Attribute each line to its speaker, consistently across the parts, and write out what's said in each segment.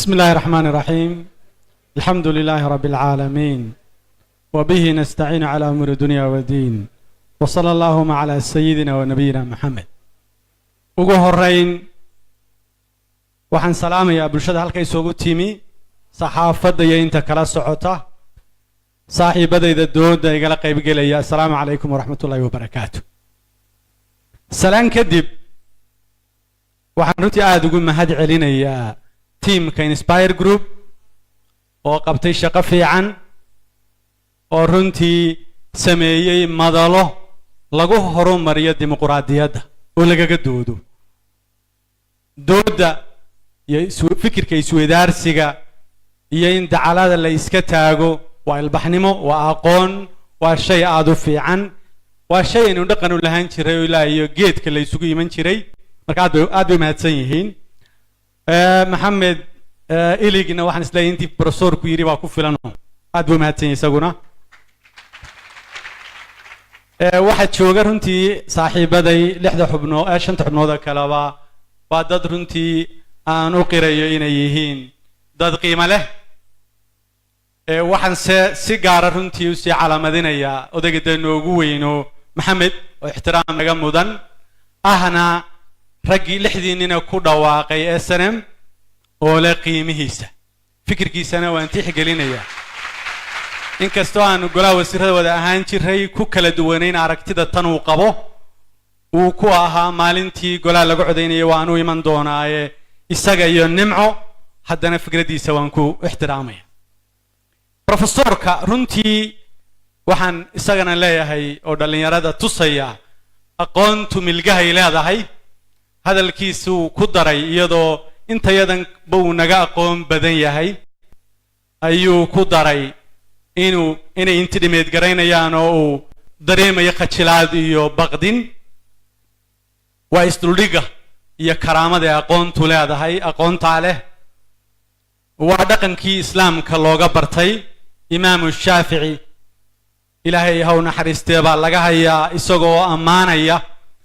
Speaker 1: بسم الله الرحمن الرحيم. الحمد لله رب العالمين وبه نستعين على أمور الدنيا والدين وصلى اللهم على سيدنا ونبينا محمد. ugu horeyn waxaan salaamayaa bulshada halka isugu timi saxaafadda iyo inta kala socota saaxiibadayda dooda igala qayb galaya. Assalaamu calaykum waraxmatullaahi wabarakaatuh. salaan kadib waxaan runtii aad ugu mahad celinayaa teamka Inspire Group oo qabtay shaqo fiican oo runtii sameeyay madalo lagu horumariyo dimuqraadiyadda oo lagaga dooda iyo fikirka isweydaarsiga iyo in dacalada la iska taago waa ilbaxnimo, waa aqoon, waa shay aad u fiican, waa shay aynu dhaqan u lahaan jiray oo ilaa iyo geedka la isugu iman jiray. marka aad bay mahadsan yihiin. maxamed iligna waxaan isleeyahay intii professorku yiri waa ku filan. aad buu mahadsan yahay isaguna. waxaa jooga runtii saaxiibaday shanta xubnood kaleba waa dad runtii aan u qirayo inay yihiin dad qiimo leh. waxaan si gaara runtii usii calaamadinayaa odayga noogu weyno maxamed oo ixtiraam naga mudan ahna raggii 6 nina ku dhawaaqay SNM oo leh qiimihiisa fikirkiisana waan tixgelinayaa. inkastoo aan golaha wasiirada wada ahaan jiray ku kala duwanayn aragtida tan uu qabo uu ku ahaa maalintii golaha lagu codeynayay waan u iman doonaaye isaga iyo nimco haddana fikradiisa waan ku ixtiraamaya. professorka runtii waxaan isagana leeyahay oo dhalinyarada tusaya aqoontu milgahay leedahay. hadalkiisu ku daray iyadoo intayadan buu naga aqoon badan yahay ayuu ku daray inay intidhimeed garaynayaan oo uu dareemayo khajilaad iyo baqdin. waa isduldhiga iyo karaamada aqoontu leedahay. aqoontaa leh waa dhaqankii islaamka looga bartay. imaamu shaafici ilaahay ha u naxariistee baa laga hayaa isagoo ammaanaya,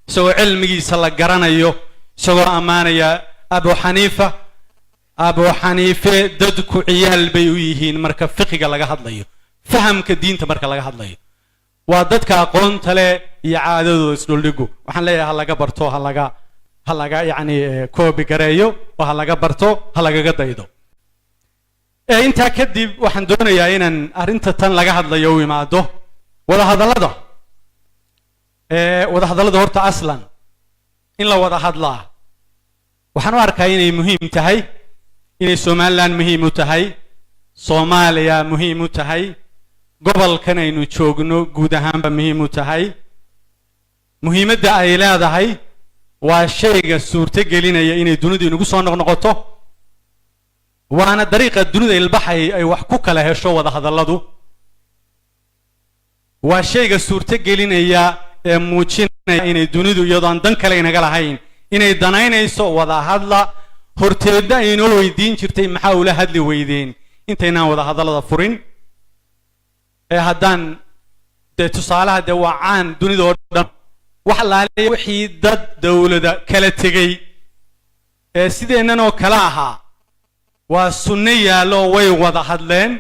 Speaker 1: isagoo cilmigiisa la garanayo, isagoo ammaanaya abu xaniife dadku ciyaal bay u yihiin marka fiqiga laga hadlayo, fahamka diinta marka laga hadlayo. waa dadka aqoonta leh iyo caadadooda isdhuldhigu. waxaan leeyahay ha laga barto, ha laga yacni koobi gareeyo oo ha laga barto, ha lagaga daydo. intaa kadib waxaan doonayaa inaan arrinta tan laga hadlayo u imaado wadahadallada horta aslan in la wada hadlaa waxaan u arkaa inay muhiim tahay, inay Somaliland muhiim u tahay, Soomaaliya muhiim u tahay, gobolkan aynu joogno guud ahaanba muhiim u tahay. muhiimadda ay leedahay waa shayga suurto gelinaya inay dunidu inagu soo noqnoqoto, waana dariiqa dunida ilbaxay ay wax ku kala hesho wadahadalladu. waa shayga suurto gelinaya ee muujinaya inay dunidu iyadoo aan dan kale inaga lahayn inay danaynayso wada hadla. horteedna aynoo weydiin jirtay maxaa ula hadli weydeen intaynaan wada hadallada furin. haddaan tusaalaha waa caan dunida oo dhan wax laaliya wixii dad dowlada kala tegey sideennan oo kale ahaa waa sunno yaallo way wada hadleen.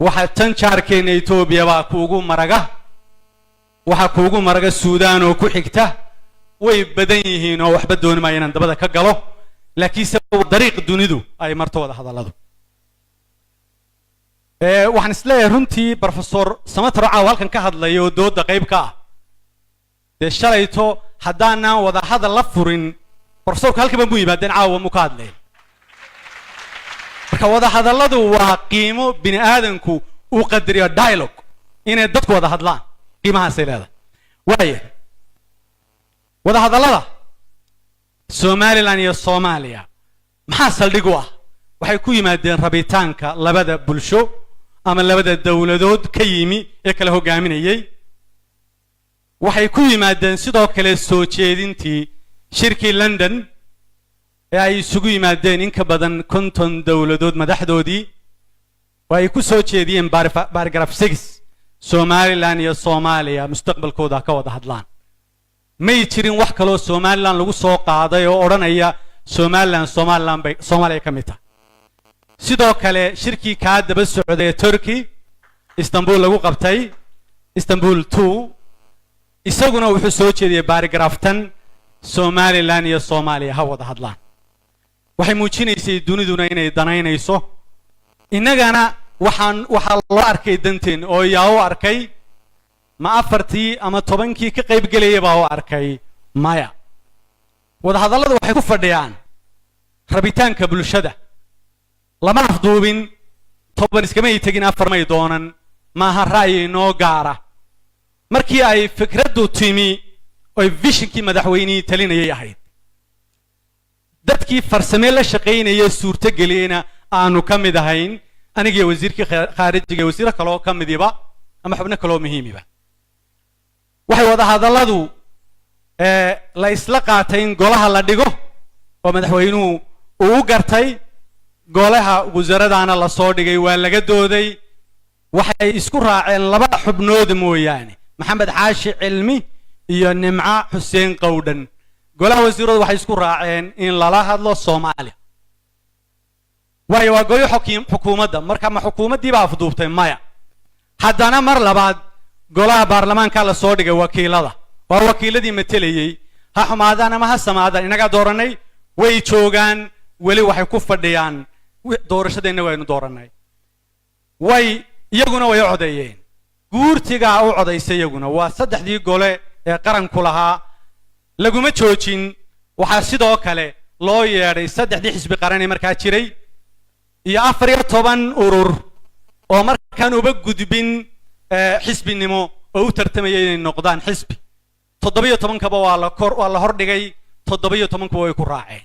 Speaker 1: waxa tan jaarkeena Itoobiya baa kuugu maraga Suudaan oo ku xigta. way badan yihiin oo waxba dooni ma inaan dabada ka galo, laakiinse dariiq dunidu ay marto wada hadalladu. waxaan isleeyahay runtii professor Samatar caawa halkan ka hadlayo dooda qayb ka ah. shalayto haddaanaan wada hadal la furin professorku halkan buu yimaadeen caawa mu ka hadlay. marka wada hadalladu waa qiimo bini aadanku uu qadariyo dialogue inay dadku wada hadlaan qiimahaas ay leedahay. waayo wada hadallada Somaliland iyo Soomaaliya maxaa saldhig u ah? waxay ku yimaadeen rabitaanka labada bulsho ama labada dawladood ka yimi ee kala hogaaminayay. waxay ku yimaadeen sidoo kale soo jeedintii shirkii London ee ay isugu yimaadeen in ka badan 50 dawladood madaxdoodii. way ku soo jeediyeen paragraph 6 Somaliland iyo Soomaaliya mustaqbalkooda ka wada hadlaan. may jirin wax kale oo Somaliland lagu soo qaaday oo oranaya Somaliland bay Soomaaliya ka mid tahay. sidoo kale shirkii kaa daba socday Turkey Istanbul lagu qabtay Istanbul 2 isaguna wuxuu soo jeediyay paragraph 10 Somaliland iyo Soomaaliya ha wada hadlaan waxay muujinaysay duniduna inay danaynayso inagana waxa loo arkay danteen oo yaa u arkay ma afartii ama 10kii ka qayb galay baa u arkay maya wada hadalladu waxay ku fadhiyaan rabitaanka bulshada lama afduubin 10 iskama ay tagin afar may doonan maaha ra'yi noo gaara markii ay fikraddu timi oo visionkii madaxweynihii talinayay ahayd dadkii farsame la shaqeynayay suurta galiyayna aanu ka mid ahayn aniga wasiirkii khaarijiga wasiir kale oo ka midiba ama xubno kale oo muhiimiba waxay wada hadalladu la isla qaatay in golaha la dhigo oo madaxweynuhu uu gartay golaha wasaaradana la soo dhigay waa laga dooday waxay isku raaceen laba xubnood mooyaane maxamed xaashi cilmi iyo nimca xuseen qowdhan golaha wasiiradu waxay isku raaceen in lala hadlo Soomaaliya waa golaha xukuumadda marka ma xukuumaddii baa afduubtay maya haddana mar labaad golaha baarlamaanka la soo dhigay wakiilada waa wakiiladii matelayay ha xumaadaan ama ha samaadaan inaga dooranay way joogaan wali waxay ku fadhiyaan doorashadeena waynu dooranay way iyaguna way codeeyeen guurtiga u codeysay iyaguna waa saddexdii gole ee qaranku lahaa laguma joojin waxa sidoo kale loo yeeray saddexdii xisbi qaran ee markaa jiray iyo 14 urur oo markaan uba gudbin xisbinimo oo u tartamayay inay noqdaan xisbi 17 kaba waa la hor dhigay 17 kuwa way ku raaceen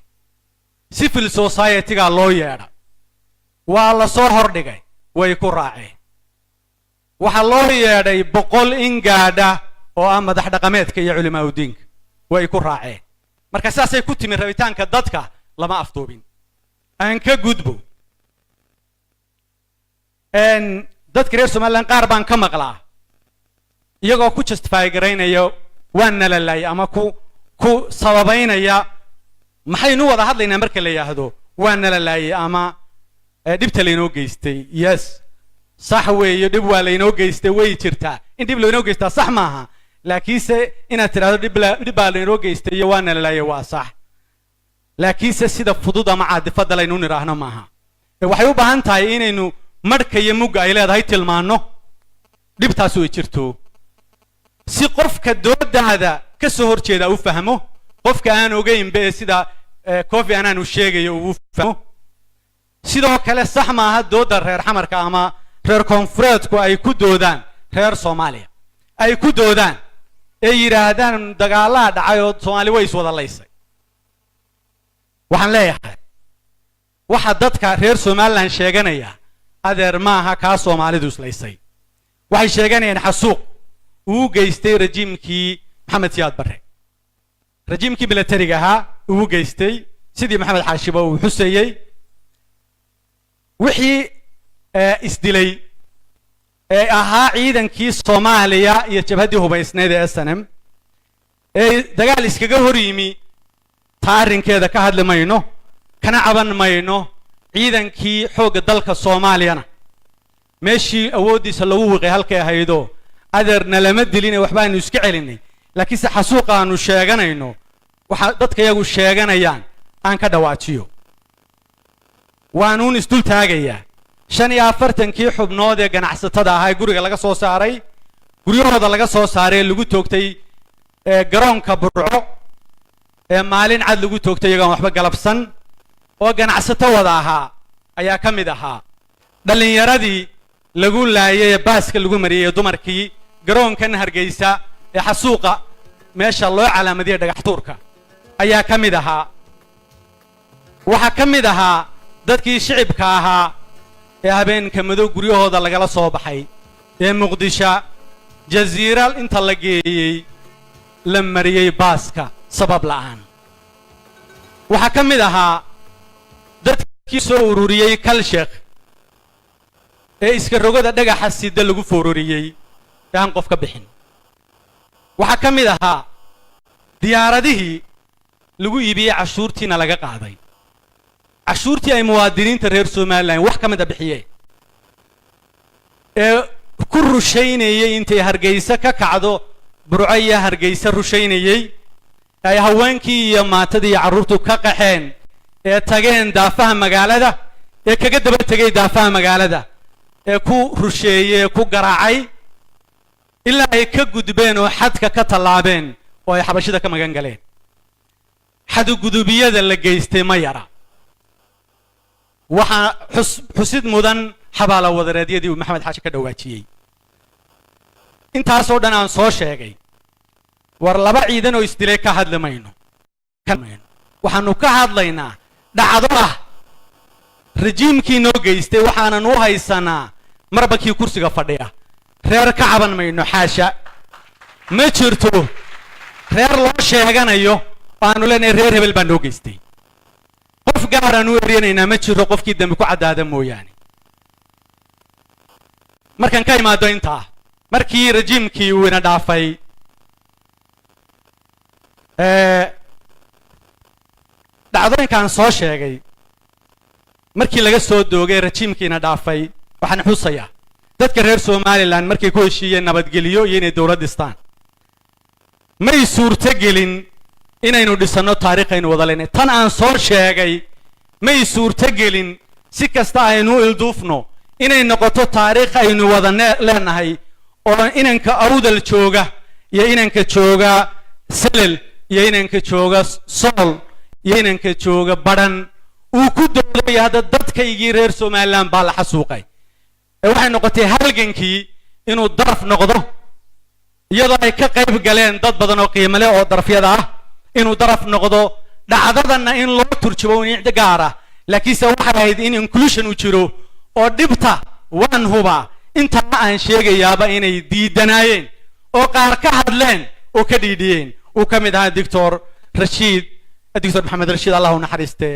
Speaker 1: civil society-ga loo yeeray waa la soo hor dhigay way ku raaceen waxa loo yeeray 100 in gaadha oo ah madax dhaqameedka iyo culimada diinka way ku raaceen marka saasay ku timi rabitaanka dadka lama afduubin aan ka gudbo dadka reer Soomaaliland qaar baan ka maqlaa iyagoo ku justify gareynaya waan nalalay ama ku sababaynaya maxaynu wada hadlaynaa marka la yiraahdo waan nalalay ama dhibta leeno geystay yes صح weeyo dib waa leeno geystay way jirtaa in dib leeno geystaa sax maaha laakiinse ina tiraado dib baa leeno geystay iyo waan nalalay waa sax laakiinse sida fudud ama caadifada leeno niraahno maaha waxay u baahan tahay inaynu marka iyo mugga ay leedahay tilmaano dhibtaas oo jirto si qofka doodaada ka soo horjeeda uu fahmo qofka aan ogeyn bee sida Kofi Annan uu sheegayo uu fahmo sidoo kale sax maaha dooda reer xamarka ama reer koonfureedku ay ku doodaan reer Soomaaliya ay ku doodaan ay yiraahdaan dagaalada dhacay oo Soomaali way iswada laysay waxaan leeyahay waxa dadka reer Somaliland sheeganaya adeer maaha ka Soomaalidu islaysay waxay sheeganayaan xasuuq uu geystay rejiimkii Maxamed Siyaad Barre rejiimkii militariga ahaa uu geystay sidii Maxamed Xaashiba uu xuseeyay wixii isdilay ahaa ciidankii Soomaaliya iyo jabhadii hubaysneed ee SNM dagaal iskaga hor yimi taarinkeeda ka hadli mayno kana caban mayno ciidankii xooga dalka Soomaaliyana meeshii awoodiisa lagu wiqay halkay ahaydo adeerna lama dilin waxba aanu iska celinay laakiin se xasuuqa aanu sheeganayno waxa dadka iyagu sheeganayaan aan ka dhawaajiyo waanuun isdul taagaya 45kii xubnood ee ganacsatada ahaa guriga laga soo saaray guryahooda laga soo saaray lagu toogtay garoonka Burco ee maalin cad lagu toogtay iyaga waxba galabsan oo ganacsato wada ahaa ayaa ka mid ahaa dhalinyaradii lagu laayay baaska lagu mariyay dumarkii garoonkan Hargeysa ee xasuuqa meesha loo calaamadiyay dhagax tuurka ayaa ka mid ahaa waxa ka mid ahaa dadkii shicibka ahaa ee habeenka madow guryahooda lagala soo baxay ee Muqdisho jaziiral inta la geeyay la mariyay baaska sabab la'aan waxa ka mid ahaa dadkii soo ururiyay Kalsheekh ee iska rogada dhagaxa sida lagu foororiyay aan qof ka bixin waxa ka mid ahaa diyaaradihii lagu iibiyay cashuurtiina laga qaaday cashuurtii ay muwaadiniinta reer Somaliland wax ka mid ah bixiyeen ee ku rushaynayay intay Hargeysa ka kacdo Burcaya Hargeysa rushaynayay ay haweenkii iyo maatadii iyo carruurtu ka qaxeen ee tageen daafaha magaalada ee kaga daba tagay daafaha magaalada ee ku rusheeyay ku garaacay ilaa ay ka gudbeen oo xadka ka tallaabeen oo ay xabashida ka magan galeen xadgudubiyada la geystay ma yara waxa xusid mudan xabaala wadareedyadii uu maxamed xaashi ka dhawaajiyay intaas oo dhan aan soo sheegay war laba ciidan oo isdilay ka hadlamayno waxaanu ka hadlaynaa dhacdo ah rejiimkii noo geystay waxaanan u haysanaa marba kii kursiga fadhiya reer ka caban mayno xaasha ma jirto reer loo sheeganayo aanu leenahay reer hebel baa noo geystay qof gaar aan u erinaynaa ma jiro qofkii dambi ku cadaada mooyaane markaan ka imaado intaa markii rejiimkii uu ina dhaafay dhacdooyinkaan soo sheegay markii laga soo doogay rejiimkii ina dhaafay waxaan xusayaa dadka reer Somaliland markay ku heshiiyeen nabadgelyo iyo inay dawlad dhistaan may suurto gelin inaynu dhisano taariikh aynu wada leenahay tan aan soo sheegay may suurto gelin si kasta aynu ilduufno inay noqoto taariikh aynu wada leenahay oo inanka awdal jooga iyo inanka jooga Salel iyo inanka jooga Sool iyo inanka jooga Badhan uu ku dooday hada dadkaygii reer Somaliland baa la xasuuqay waxay noqotay halgankii inuu daraf noqdo iyadoo ay ka qayb galeen dad badan oo qiimo leh oo darafyada ah inuu daraf noqdo dhacdadana in loo turjubo wixii gaar ah laakiinse waxay ahayd in inclusion uu jiro oo dhibta waan huba inta aan sheegayaaba inay diidanaayeen oo qaar ka hadleen oo ka dhiidhiyeen uu ka mid ahaa Dr. Maxamed Rashiid Allah u naxariiste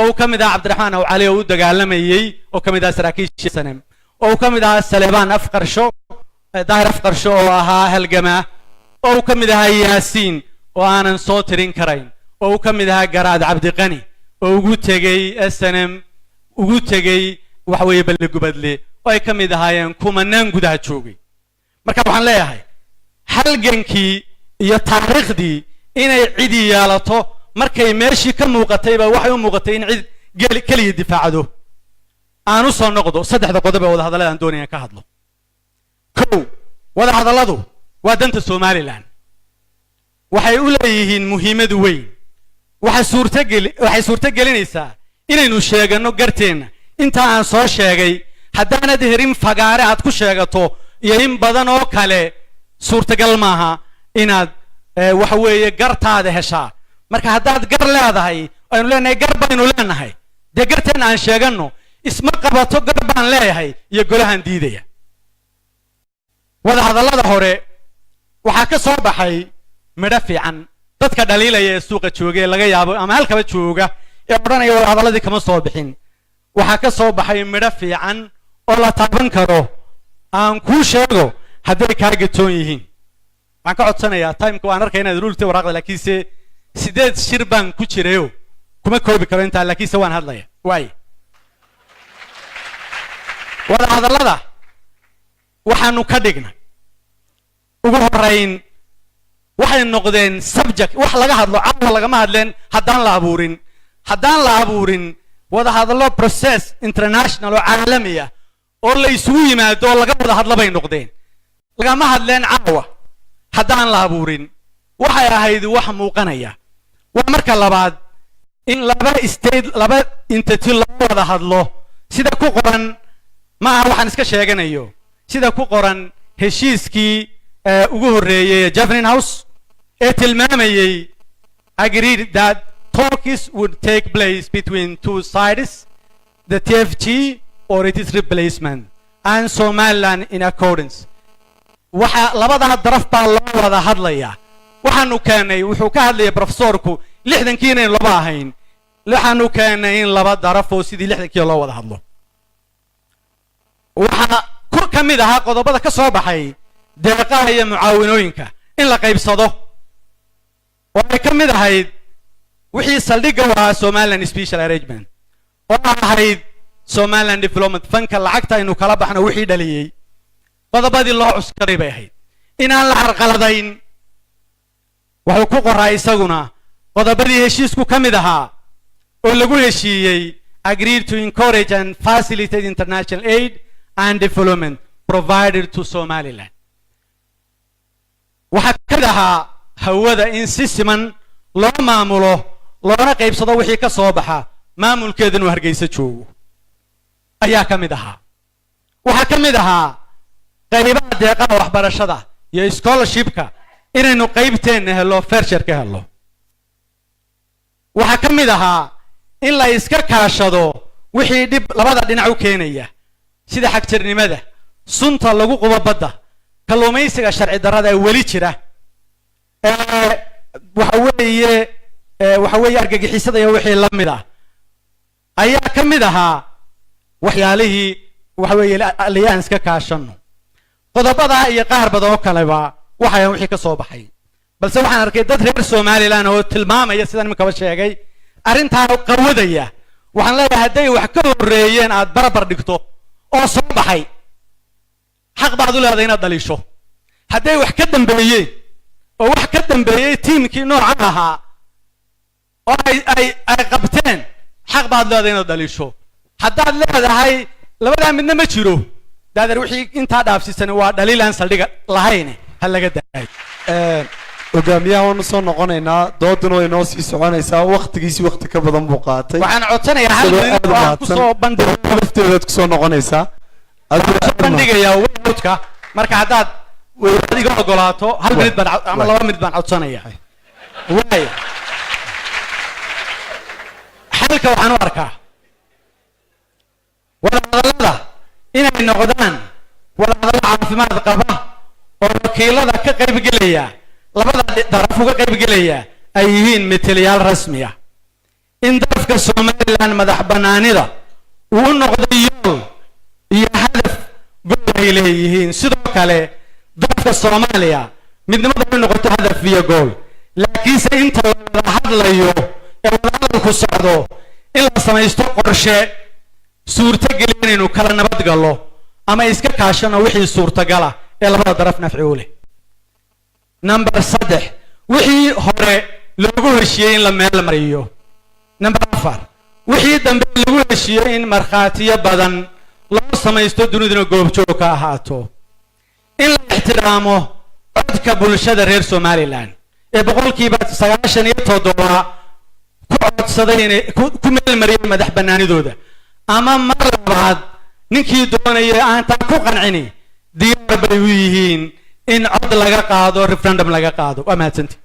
Speaker 1: oo ka mid ahaa Cabdiraxmaan oo Cali oo u dagaalamayay oo ka mid ahaa saraakiisha sanam oo ka mid ahaa Saleebaan Afqarsho daahir Afqarsho oo ahaa halgama oo ka mid ahaa Yaasiin oo aanan soo tirin karayn oo ka mid ahaa Garaad Cabdiqani oo ugu tagay SNM ugu tagay wax weeye balgubadle oo ay ka mid ahaayeen kumanaan gudaha joogay marka waxaan leeyahay halgankii iyo taariikhdii inay cid yeelato markay meeshii ka muuqatayba waxay u muuqatay in cid kaliya difaacdo aan u soo noqdo saddexda qodob ee wada hadallada aan doonayaan ka hadlo kow wada hadalladu waa danta Somaliland waxay u leeyihiin muhiimad weyn waxay suurto gelinaysaa inaynu sheegano garteena inta aan soo sheegay haddaanad herin fagaare aad ku sheegato iyo in badan oo kale suurtagal maaha inaad waxa weeye gartaada heshaa marka haddaad gar leedahay aynu leenahay gar baynu leenahay dee garteena aan sheegano isma qabato gar baan leeyahay iyo golahan diidaya wada hadallada hore waxaa ka soo baxay midho fiican dadka dhaliilaya ee suuqa joogay laga yaabo ama halkaba jooga ee odhanaya wada hadalladii kama soo bixin waxaa ka soo baxay midho fiican oo la taaban karo aan kuu sheego hadday kaa gatoon yihiin waxaan ka codsanayaa timeka waan arkay inaad rultay waraaqda laakiinse 8 shir baan ku jirayo kuma koobi karo intaa laakiinse waan hadlaya waay wada hadallada waxaanu ka dhignay ugu horeyn waxay noqdeen subject wax laga hadlo caawa lagama hadleen haddaan la abuurin wada hadallo process international oo caalami ah oo la isugu yimaado oo laga wada hadlo bay noqdeen lagama hadleen caawa haddaan la abuurin waxay ahayd wax muuqanaya waa marka labaad in laba entity loo wada hadlo sida ku qoran ma aha waxaan iska sheeganayo sida ku qoran heshiiskii ugu horeeyay Javelin House ee tilmaamayay agreed that talks would take place between two sides the TFG or its replacement and Somaliland in accordance waxa labada daraf baa loo wada hadlaya waxaanu keenay wuxuu ka hadlayay professorku 60 inay laba ahayn waxaanu keenay in laba daraf oo sidii 60 loo wada hadlo waxa ku kamid aha qodobada ka soo baxay deeqaha iyo mucaawinooyinka in la qaybsado oo ay kamid ahayd wixii saldhigga waa Somaliland special arrangement وهاي Somaliland Development Fund lacagta inuu kala baxno wixii dhaliyay qodobadii loo cuskaray bay ahayd inaan la carqaladayn wuxuu ku qoray isaguna qodobadii heshiisku kamid ahaa oo lagu heshiiyay agreed to encourage and facilitate international aid and development provided to Somaliland waxa kamid ahaa hawada in si siman loo maamulo loona qaybsado wixii ka soo baxa maamulkeedana Hargeysa joogo ayaa kamid ahaa waxa kamid ahaa qaybaha deeqaha waxbarashada iyo scholarshipka inaynu qaybteen helo fair share ka helo waxa kamid ahaa in la iska kaashado wixii dib labada dhinac u keenaya sida xaqtirnimada sunta lagu qubo badda kalluumaysiga sharci darrada ee wali jira waxa weeye argagixisada iyo wixii la mid ah ayaa kamid ahaa waxyaalihii waxa weeye alliance ka kaashano qodobada iyo qaar badan oo kaleba waxay wixii ka soo baxay balse waxaan arkay dad reer Somaliland oo tilmaamaya sidaan imika sheegay arintaa qawadaya waxaan leeyahay haday wax ka horeeyeen aad barbar dhigto oo soo baxay xaq baad u leedahay inaad dhalisho haday wax ka dambeeyeen oo wax ka dambeeyay tiimkii noocan ahaa oo ay qabteen xaq baad leedahay inaad dhalisho haddaad leedahay labada midna ma jiro daadar wixii inta dhaafsiisan waa dhaliilan saldhiga lahayn hal laga daay
Speaker 2: hogaamiyaha oo soo noqonaynaa dooduna way noo sii soconaysaa waqtigiisi waqti ka badan buu qaatay
Speaker 1: waxaan codsanayaa hal mid oo ku soo bandhigo
Speaker 2: lafteeda ku soo noqonaysaa
Speaker 1: bandhigayaa waqtiga marka haddaad adiga ogolaato hal mid baan ama laba mid baan codsanayaa way halka waxaan u arkaa wadahadallada inay noqdaan wadahadallo caafimaad qaba oo wakiilada ka qayb gelaya labada daraf uga qayb gelaya ay yihiin metelayaal rasmi ah in dalka Somaliland madax banaanida uu noqdo yool iyo hadaf gool ay leeyihiin sidoo kale dalka Soomaaliya midnimada ay noqoto hadaf iyo gool laakiin inta la hadlayo ee wadahadalku socdo in la samaysto qorshe suurtagal inuu kala nabad galo ama iska kaashano wixii suurtagala ee labada daraf nafci u leh number 3 wixii hore lagu heshiiyay in la meel mariyo number 4 wixii dambe lagu heshiiyay in marxaatiyo badan loo samaysto dunidana goobjoog ka ahaato in la ixtiraamo codka bulshada reer Somaliland ee boqolkiiba 97 ku codsaday inay ku meel mariyay madax banaanidooda ama mar labaad ninkii doonaya aan tan ku qancini diyaar bay u yihiin in cod laga qaado referendum laga qaado waa mahadsantii